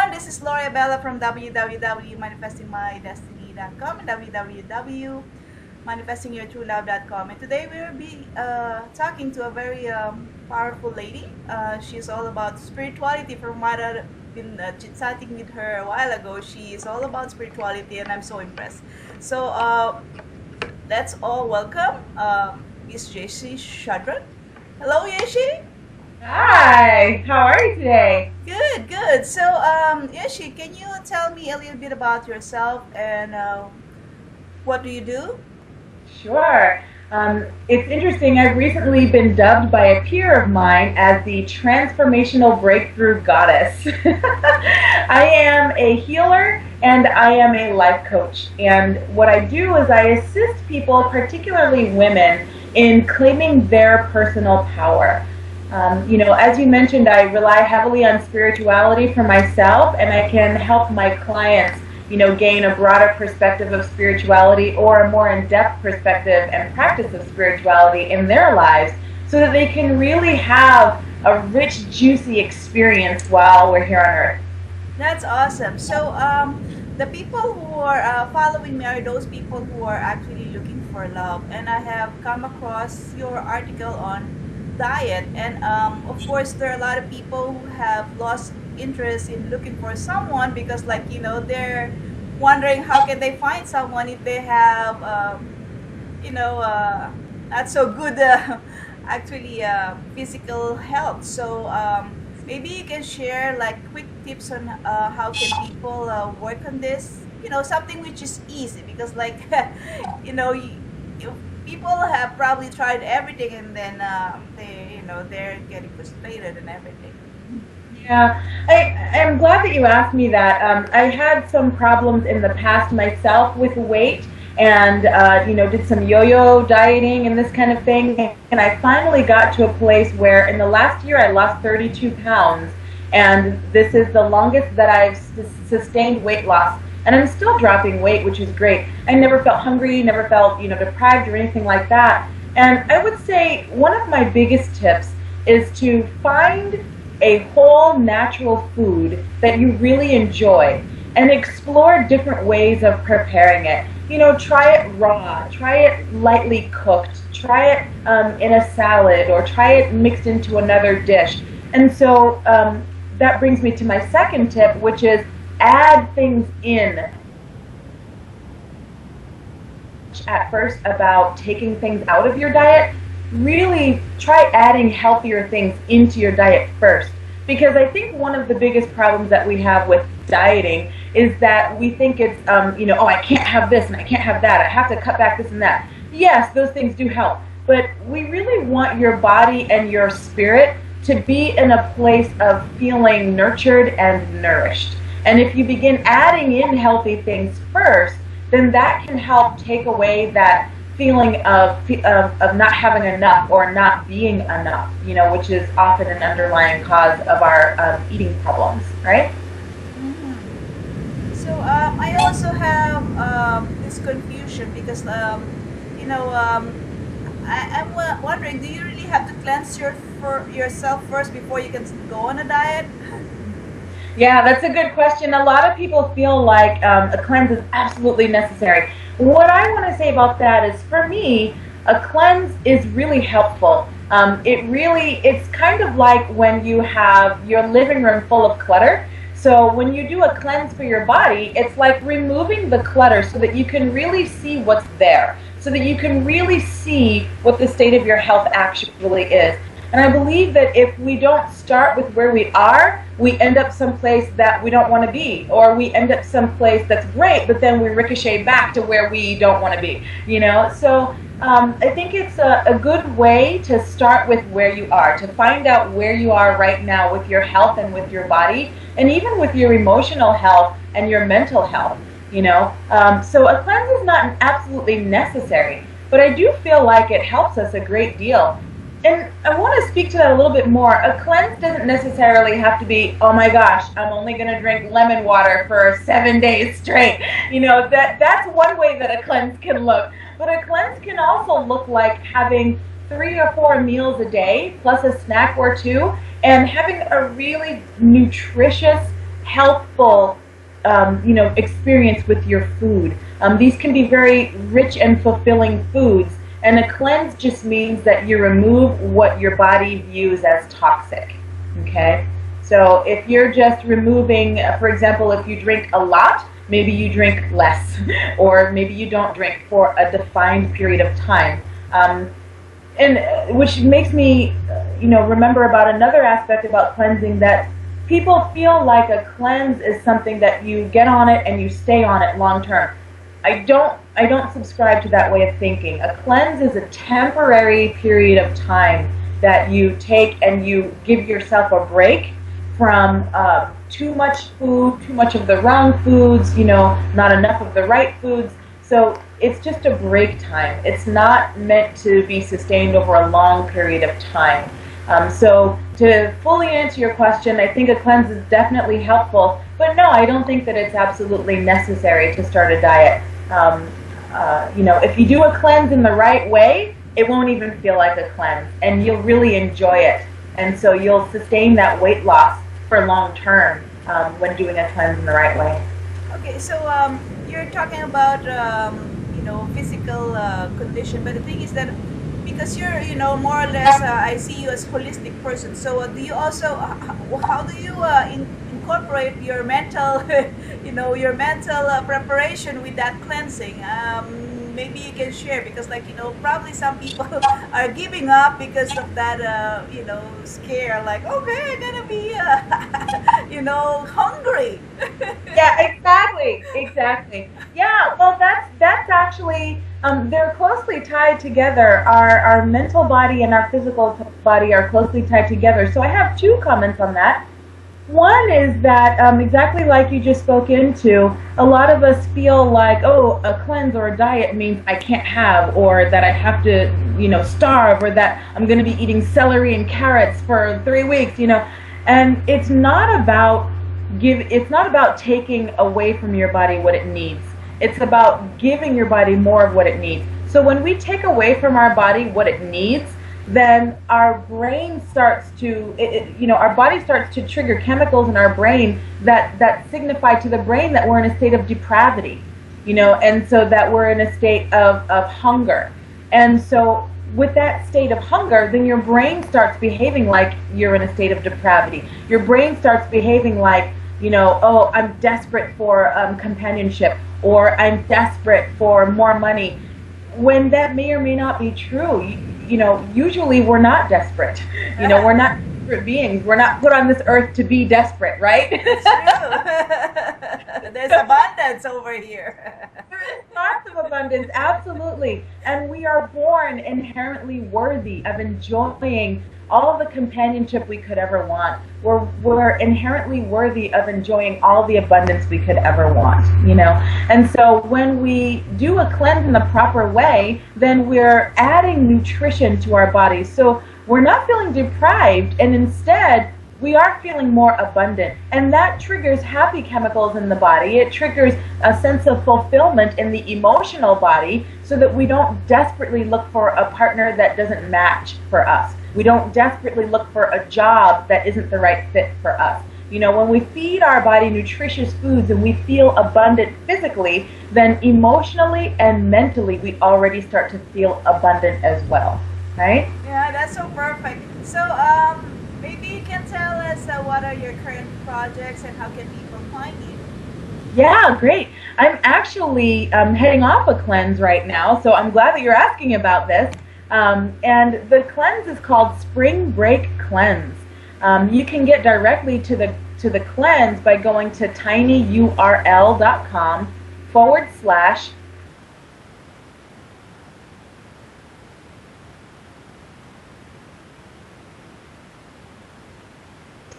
everyone. This is Laura Bella from www.manifestingmydestiny.com and www.manifestingyourtruelove.com. And today we will be talking to a very powerful lady. She's all about spirituality. From what I've been chit-chatting with her a while ago, she is all about spirituality, and I'm so impressed. So let's all welcome Miss Yeshi Shadran. Hello, Yeshi. Hi, how are you today? Good, good. So, Yeshi, can you tell me a little bit about yourself and what do you do? Sure. It's interesting, I've recently been dubbed by a peer of mine as the Transformational Breakthrough Goddess. I am a healer and I am a life coach. And what I do is I assist people, particularly women, in claiming their personal power. As you mentioned, I rely heavily on spirituality for myself, and I can help my clients, gain a broader perspective of spirituality or a more in-depth perspective and practice of spirituality in their lives so that they can really have a rich, juicy experience while we're here on Earth. That's awesome. So, the people who are following me are those people who are actually looking for love, and I have come across your article on diet, and of course there are a lot of people who have lost interest in looking for someone because they're wondering how can they find someone if they have not so good actually physical health. So maybe you can share like quick tips on how can people work on this, something which is easy because people have probably tried everything and then they're getting frustrated and everything. Yeah, I'm glad that you asked me that. I had some problems in the past myself with weight and, did some yo-yo dieting and this kind of thing. And I finally got to a place where in the last year I lost 32 pounds. And this is the longest that I've sustained weight loss. And I'm still dropping weight, which is great. I never felt hungry, never felt, deprived or anything like that. And I would say one of my biggest tips is to find a whole natural food that you really enjoy and explore different ways of preparing it. Try it raw, try it lightly cooked, try it in a salad, or try it mixed into another dish. And so that brings me to my second tip, which is add things in. At first about taking things out of your diet, really try adding healthier things into your diet first. Because I think one of the biggest problems that we have with dieting is that we think it's, oh, I can't have this and I can't have that. I have to cut back this and that. Yes, those things do help. But we really want your body and your spirit to be in a place of feeling nurtured and nourished. And if you begin adding in healthy things first, then that can help take away that feeling of not having enough or not being enough, which is often an underlying cause of our eating problems, right? Mm-hmm. So I also have this confusion because, I'm wondering, do you really have to cleanse yourself first before you can go on a diet? Yeah, that's a good question. A lot of people feel like a cleanse is absolutely necessary. What I want to say about that is, for me, a cleanse is really helpful. It's kind of like when you have your living room full of clutter. So when you do a cleanse for your body, it's like removing the clutter so that you can really see what's there, so that you can really see what the state of your health actually is. And I believe that if we don't start with where we are, we end up someplace that we don't want to be, or we end up someplace that's great, but then we ricochet back to where we don't want to be, So I think it's a good way to start with where you are, to find out where you are right now with your health and with your body, and even with your emotional health and your mental health, So a cleanse is not absolutely necessary, but I do feel like it helps us a great deal. And I want to speak to that a little bit more. A cleanse doesn't necessarily have to be, oh my gosh, I'm only going to drink lemon water for 7 days straight. That's one way that a cleanse can look. But a cleanse can also look like having 3 or 4 meals a day, plus a snack or two, and having a really nutritious, healthful experience with your food. These can be very rich and fulfilling foods, and a cleanse just means that you remove what your body views as toxic. Okay? So if you're just removing, for example, if you drink a lot, maybe you drink less, or maybe you don't drink for a defined period of time. And which makes me, remember about another aspect about cleansing, that people feel like a cleanse is something that you get on it and you stay on it long term. I don't subscribe to that way of thinking. A cleanse is a temporary period of time that you take and you give yourself a break from too much food, too much of the wrong foods, not enough of the right foods. So it's just a break time. It's not meant to be sustained over a long period of time. So to fully answer your question, I think a cleanse is definitely helpful, but no, I don't think that it's absolutely necessary to start a diet. If you do a cleanse in the right way, it won't even feel like a cleanse, and you'll really enjoy it. And so you'll sustain that weight loss for long term when doing a cleanse in the right way. Okay, so you're talking about physical condition, but the thing is that because you're more or less I see you as holistic person. So do you also how do you incorporate your mental your mental preparation with that cleansing? Maybe you can share, because probably some people are giving up because of that scare, like, okay, I'm gonna be hungry. Yeah, exactly. Yeah, well, that's actually they're closely tied together. Our mental body and our physical body are closely tied together. So I have two comments on that. One is that, exactly like you just spoke into, a lot of us feel like, oh, a cleanse or a diet means I can't have, or that I have to, starve, or that I'm going to be eating celery and carrots for 3 weeks, And it's not about taking away from your body what it needs. It's about giving your body more of what it needs. So when we take away from our body what it needs, then our brain starts to, our body starts to trigger chemicals in our brain that signify to the brain that we're in a state of depravity, and so that we're in a state of hunger. And so with that state of hunger, then your brain starts behaving like you're in a state of depravity. Your brain starts behaving like, oh, I'm desperate for companionship, or I'm desperate for more money, when that may or may not be true. Usually we're not desperate. We're not desperate beings. We're not put on this earth to be desperate, right? It's true. There's abundance over here. There's lots of abundance, absolutely. And we are born inherently worthy of enjoying all the companionship we could ever want. We're inherently worthy of enjoying all the abundance we could ever want, And so when we do a cleanse in the proper way, then we're adding nutrition to our bodies. So we're not feeling deprived, and instead we are feeling more abundant. And that triggers happy chemicals in the body. It triggers a sense of fulfillment in the emotional body, so that we don't desperately look for a partner that doesn't match for us. We don't desperately look for a job that isn't the right fit for us. When we feed our body nutritious foods and we feel abundant physically, then emotionally and mentally we already start to feel abundant as well, right? Yeah, that's so perfect. So maybe you can tell us what are your current projects and how can people find you? Yeah, great. I'm actually heading off a cleanse right now, so I'm glad that you're asking about this. And the cleanse is called Spring Break Cleanse. You can get directly to the cleanse by going to tinyurl.com /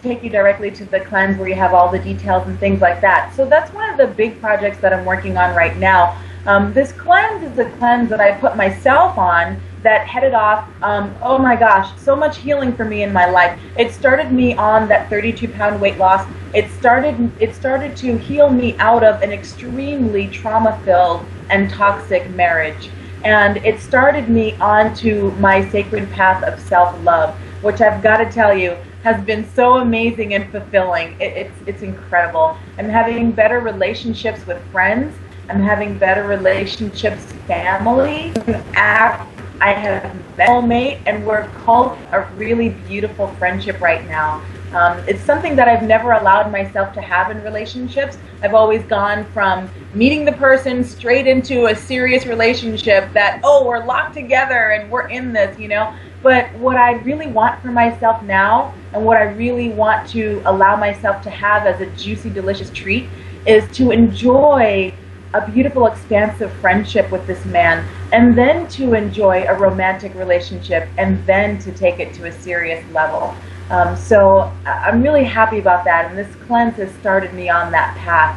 take you directly to the cleanse, where you have all the details and things like that. So that's one of the big projects that I'm working on right now. This cleanse is a cleanse that I put myself on that headed off, oh my gosh, so much healing for me in my life. It started me on that 32-pound weight loss. It started to heal me out of an extremely trauma-filled and toxic marriage. And it started me onto my sacred path of self-love, which I've got to tell you, has been so amazing and fulfilling. It's incredible. I'm having better relationships with friends. I'm having better relationships with family. I have met a soulmate, and we're called a really beautiful friendship right now. It's something that I've never allowed myself to have in relationships. I've always gone from meeting the person straight into a serious relationship that, oh, we're locked together and we're in this, you know. But what I really want for myself now, and what I really want to allow myself to have as a juicy, delicious treat, is to enjoy a beautiful, expansive friendship with this man, and then to enjoy a romantic relationship, and then to take it to a serious level. So I'm really happy about that, and this cleanse has started me on that path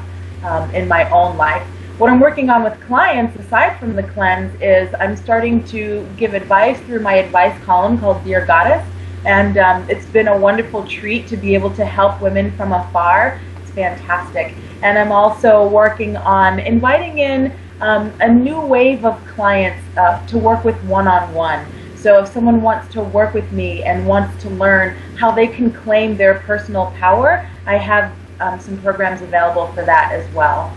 in my own life. What I'm working on with clients, aside from the cleanse, is I'm starting to give advice through my advice column called Dear Goddess, and it's been a wonderful treat to be able to help women from afar. It's fantastic. And I'm also working on inviting in a new wave of clients to work with one-on-one. So if someone wants to work with me and wants to learn how they can claim their personal power, I have some programs available for that as well.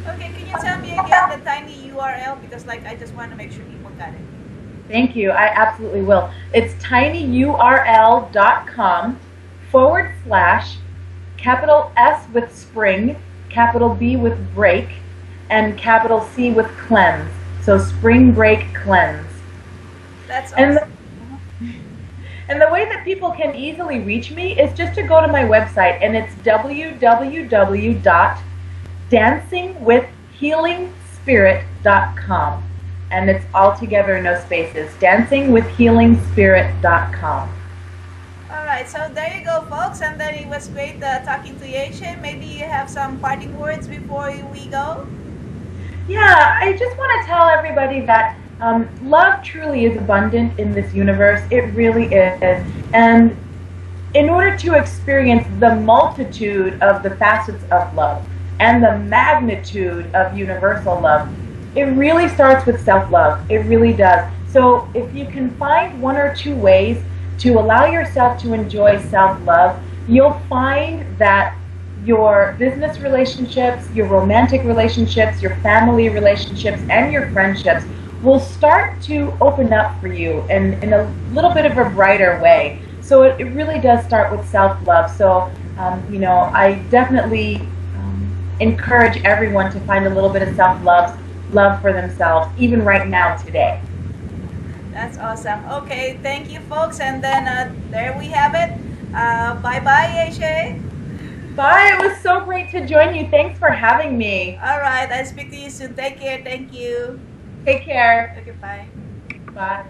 Okay, can you tell me again the tiny URL? Because I just want to make sure people got it. Thank you. I absolutely will. It's tinyurl.com/, capital S with spring, capital B with break, and capital C with cleanse. So spring break cleanse. That's awesome. And the way that people can easily reach me is just to go to my website, and it's www.dancingwithhealingspirit.com. And it's all together, no spaces. dancingwithhealingspirit.com. Alright, so there you go, folks. And then it was great talking to Yeshe. Maybe you have some parting words before we go? Yeah, I just want to tell everybody that love truly is abundant in this universe. It really is. And in order to experience the multitude of the facets of love and the magnitude of universal love, it really starts with self-love. It really does. So if you can find one or two ways to allow yourself to enjoy self-love, you'll find that your business relationships, your romantic relationships, your family relationships, and your friendships will start to open up for you in a little bit of a brighter way. So it really does start with self-love. So, I definitely encourage everyone to find a little bit of self-love for themselves, even right now, today. That's awesome. Okay, thank you, folks. And then there we have it. Bye-bye, Yeshe. Bye. It was so great to join you. Thanks for having me. All right. I'll speak to you soon. Take care. Thank you. Take care. Okay, bye. Bye.